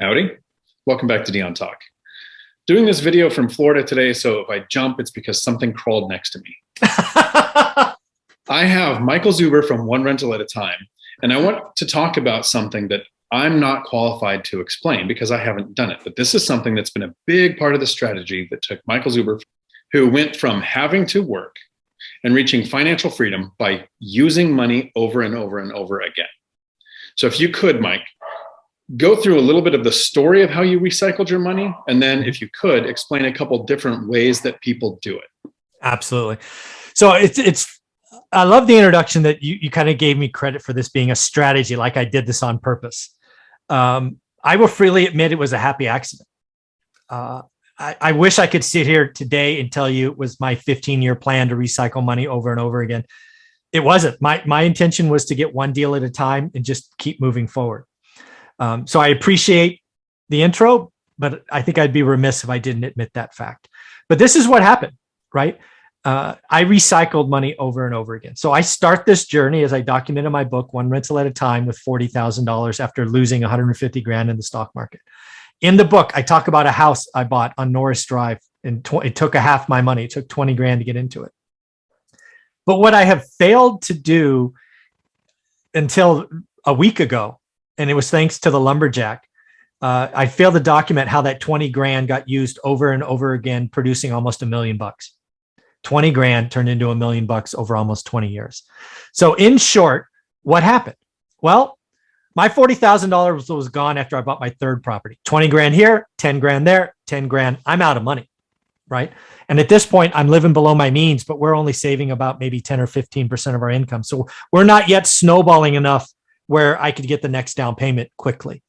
Howdy. Welcome back to Dion Talk. Doing this video from Florida today, so if I jump, it's because something crawled next to me. I have Michael Zuber from One Rental at a Time, and I want to talk about something that I'm not qualified to explain because I haven't done it. But this is something that's been a big part of the strategy that took Michael Zuber, who went from having to work and reaching financial freedom by using money over and over and over again. So if you could, Mike, go through a little bit of the story of how you recycled your money, and then if you could explain a couple different ways that people do it. Absolutely. So I love the introduction that you kind of gave me credit for this being a strategy, like I did this on purpose. I will freely admit it was a happy accident. I wish I could sit here today and tell you it was my 15-year plan to recycle money over and over again. It wasn't. My intention was to get one deal at a time and just keep moving forward. So I appreciate the intro, but I think I'd be remiss if I didn't admit that fact. But this is what happened, right? I recycled money over and over again. So I start this journey, as I document in my book, One Rental at a Time, with $40,000 after losing 150 grand in the stock market. In the book, I talk about a house I bought on Norris Drive, and it took a half my money. It took 20 grand to get into it. But what I have failed to do until a week ago, and it was thanks to the lumberjack, I failed to document how that 20 grand got used over and over again, producing almost $1 million. 20 grand turned into $1 million over almost 20 years. So in short, what happened? Well, my $40,000 was gone after I bought my third property. 20 grand here, 10 grand there, 10 grand. I'm out of money, right? And at this point, I'm living below my means, but we're only saving about maybe 10 or 15% of our income. So we're not yet snowballing enough where I could get the next down payment quickly.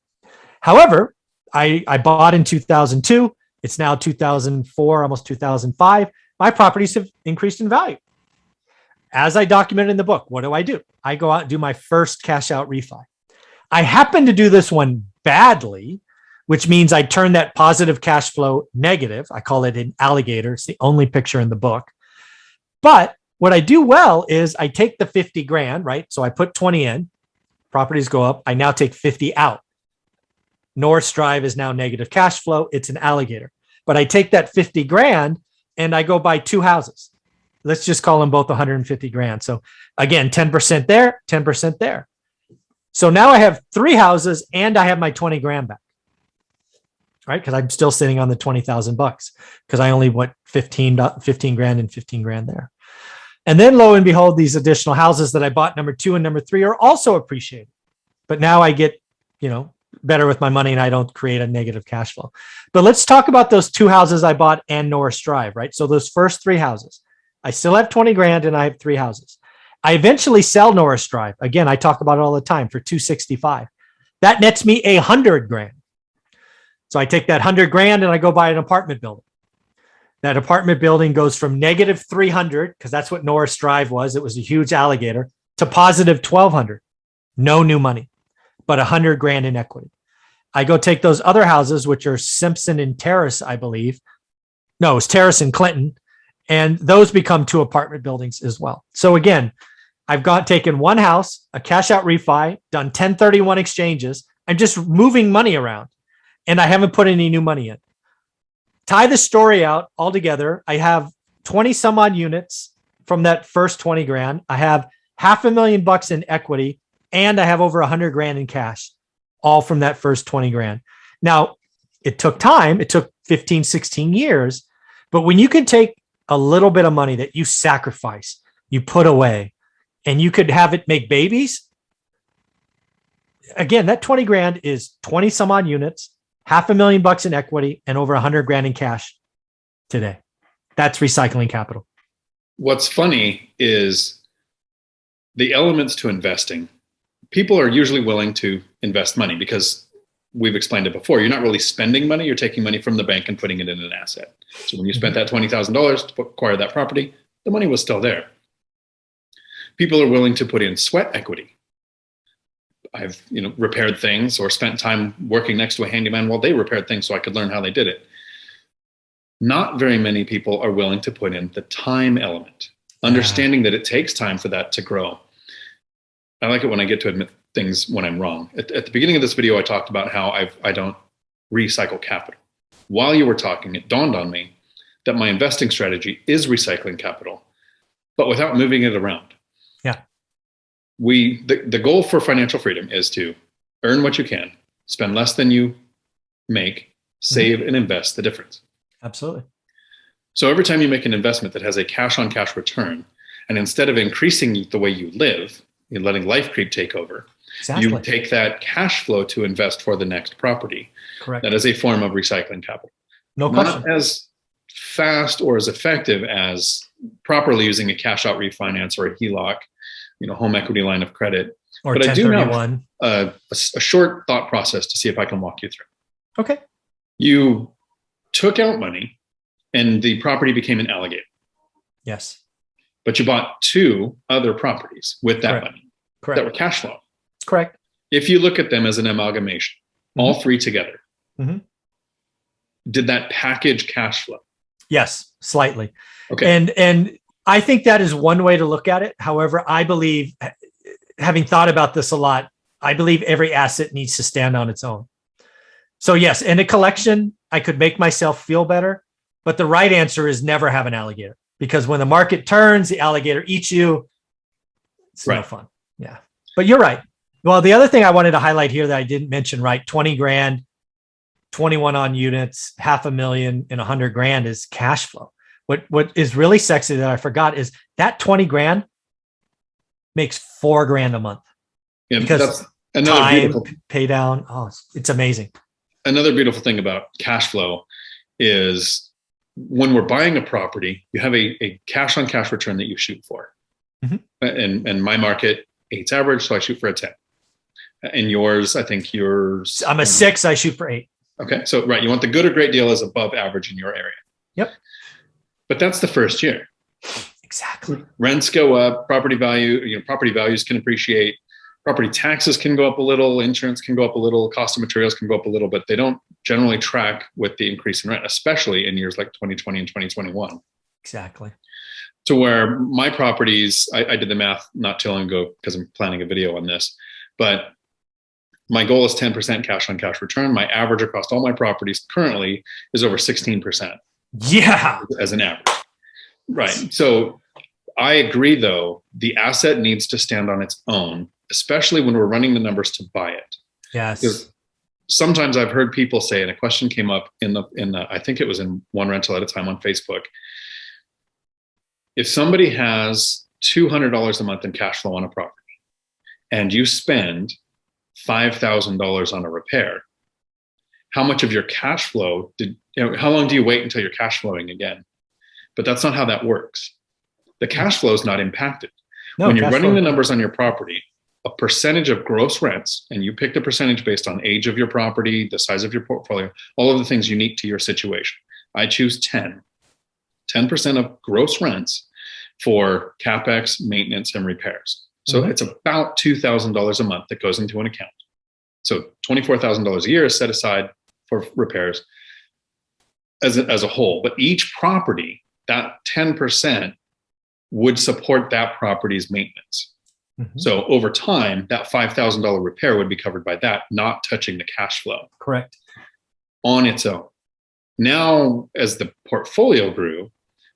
However, I bought in 2002. It's now 2004, almost 2005. My properties have increased in value. As I documented in the book, what do? I go out and do my first cash out refi. I happen to do this one badly, which means I turn that positive cash flow negative. I call it an alligator. It's the only picture in the book. But what I do well is I take the 50 grand, right? So I put 20 in, properties go up. I now take 50 out. Norris Drive is now negative cash flow. It's an alligator. But I take that 50 grand and I go buy two houses. Let's just call them both 150 grand. So again, 10% there, 10% there. So now I have three houses and I have my 20 grand back, right? Because I'm still sitting on the 20,000 bucks because I only went 15 grand and 15 grand there. And then lo and behold, these additional houses that I bought, number 2 and number 3, are also appreciated. But now I get, better with my money and I don't create a negative cash flow. But let's talk about those two houses I bought and Norris Drive, right? So those first three houses, I still have 20 grand and I have three houses. I eventually sell Norris Drive. Again, I talk about it all the time for 265. That nets me 100 grand. So I take that 100 grand and I go buy an apartment building. That apartment building goes from negative 300, because that's what Norris Drive was. It was a huge alligator, to positive 1,200. No new money, but 100 grand in equity. I go take those other houses, which are Simpson and Terrace, I believe. No, it's Terrace and Clinton. And those become two apartment buildings as well. So again, I've taken one house, a cash out refi, done 1031 exchanges. I'm just moving money around and I haven't put any new money in. Tie the story out altogether. I have 20 some odd units from that first 20 grand. I have $500,000 in equity and I have over 100 grand in cash, all from that first 20 grand. Now, it took time. It took 15, 16 years. But when you can take a little bit of money that you sacrifice, you put away, and you could have it make babies. Again, that 20 grand is 20 some odd units, $500,000 in equity, and over 100 grand in cash today. That's recycling capital. What's funny is the elements to investing. People are usually willing to invest money because we've explained it before. You're not really spending money. You're taking money from the bank and putting it in an asset. So when you spent that $20,000 to acquire that property, the money was still there. People are willing to put in sweat equity. I've repaired things or spent time working next to a handyman while they repaired things so I could learn how they did it. Not very many people are willing to put in the time element, understanding that it takes time for that to grow. I like it when I get to admit things when I'm wrong. At the beginning of this video, I talked about how I don't recycle capital. While you were talking, it dawned on me that my investing strategy is recycling capital, but without moving it around. Yeah. The goal for financial freedom is to earn what you can, spend less than you make, save and invest the difference. Absolutely. So every time you make an investment that has a cash on cash return, and instead of increasing the way you live, you're letting life creep take over, you take that cash flow to invest for the next property. Correct. That is a form of recycling capital. No question. Not as fast or as effective as properly using a cash out refinance or a HELOC, home equity line of credit. Or but 1031. I do have a short thought process to see if I can walk you through. Okay. You took out money and the property became an alligator. Yes. But you bought 2 other properties with that money that were cash flow. Correct. If you look at them as an amalgamation, all 3 together, did that package cash flow? Yes, slightly. Okay. And I think that is one way to look at it. However, I believe, having thought about this a lot, I believe every asset needs to stand on its own. So yes, in a collection, I could make myself feel better, but the right answer is never have an alligator, because when the market turns, the alligator eats you. It's no fun. Yeah. But you're right. Well, the other thing I wanted to highlight here that I didn't mention, right? 20 grand, 21 on units, $500,000 and 100 grand is cash flow. What is really sexy that I forgot is that 20 grand makes 4 grand a month. Yeah, because that's another time, beautiful pay down. Oh, it's amazing. Another beautiful thing about cash flow is when we're buying a property, you have a cash on cash return that you shoot for. And my market, 8's average, so I shoot for a 10. And yours, I think yours. I'm a 6, I shoot for 8. Okay. So, you want the good or great deal is above average in your area. Yep. But that's the first year. Exactly. Rents go up, property values can appreciate, property taxes can go up a little, insurance can go up a little, cost of materials can go up a little, but they don't generally track with the increase in rent, especially in years like 2020 and 2021. Exactly. To where my properties, I did the math not too long ago because I'm planning a video on this, but my goal is 10% cash on cash return. My average across all my properties currently is over 16%. Yeah. As an average. Right. So I agree, though, the asset needs to stand on its own, especially when we're running the numbers to buy it. Yes. Because sometimes I've heard people say, and a question came up in the I think it was in One Rental at a Time on Facebook. If somebody has $200 a month in cash flow on a property and you spend $5,000 on a repair, how much of your cash flow how long do you wait until you're cash flowing again? But that's not how that works. The cash flow is not impacted. No, when you're running the numbers on your property, a percentage of gross rents, and you picked a percentage based on age of your property, the size of your portfolio, all of the things unique to your situation. I choose 10% of gross rents for CapEx, maintenance, and repairs. So it's about $2,000 a month that goes into an account. So $24,000 a year is set aside for repairs as a whole. But each property, that 10% would support that property's maintenance. So over time, that $5,000 repair would be covered by that, not touching the cash flow. Correct. On its own. Now, as the portfolio grew,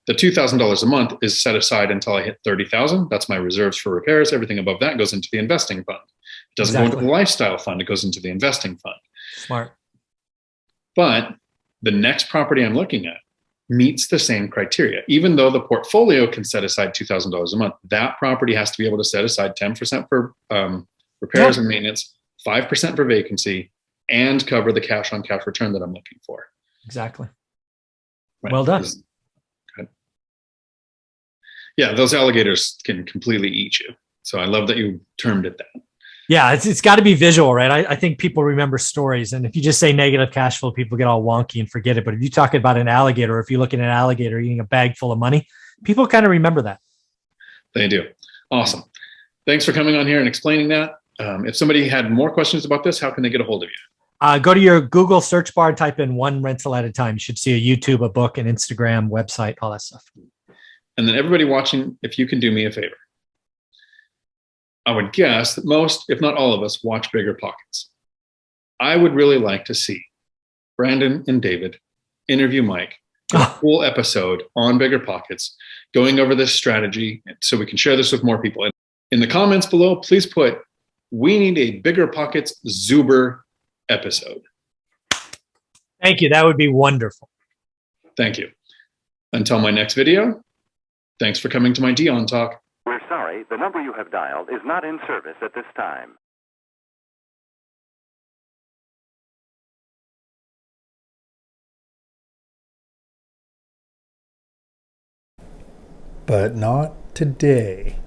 the $2,000 a month is set aside until I hit $30,000. That's my reserves for repairs. Everything above that goes into the investing fund. It doesn't go into the lifestyle fund. It goes into the investing fund. Smart. But the next property I'm looking at meets the same criteria. Even though the portfolio can set aside $2,000 a month, that property has to be able to set aside 10% for repairs and maintenance, 5% for vacancy, and cover the cash on cash return that I'm looking for. Exactly. Right. Well done. Yeah, those alligators can completely eat you. So I love that you termed it that. Yeah, it's got to be visual, right? I think people remember stories. And if you just say negative cash flow, people get all wonky and forget it. But if you talk about an alligator, or if you look at an alligator eating a bag full of money, people kind of remember that. They do. Awesome. Thanks for coming on here and explaining that. If somebody had more questions about this, how can they get a hold of you? Go to your Google search bar and type in One Rental at a Time. You should see a YouTube, a book, an Instagram, website, all that stuff. And then everybody watching, if you can do me a favor, I would guess that most, if not all of us, watch BiggerPockets. I would really like to see Brandon and David interview Mike in a full episode on BiggerPockets, going over this strategy so we can share this with more people. And in the comments below, please put, we need a BiggerPockets Zuber episode. Thank you. That would be wonderful. Thank you. Until my next video, thanks for coming to my Dion Talk. We're sorry, the number you have dialed is not in service at this time. But not today.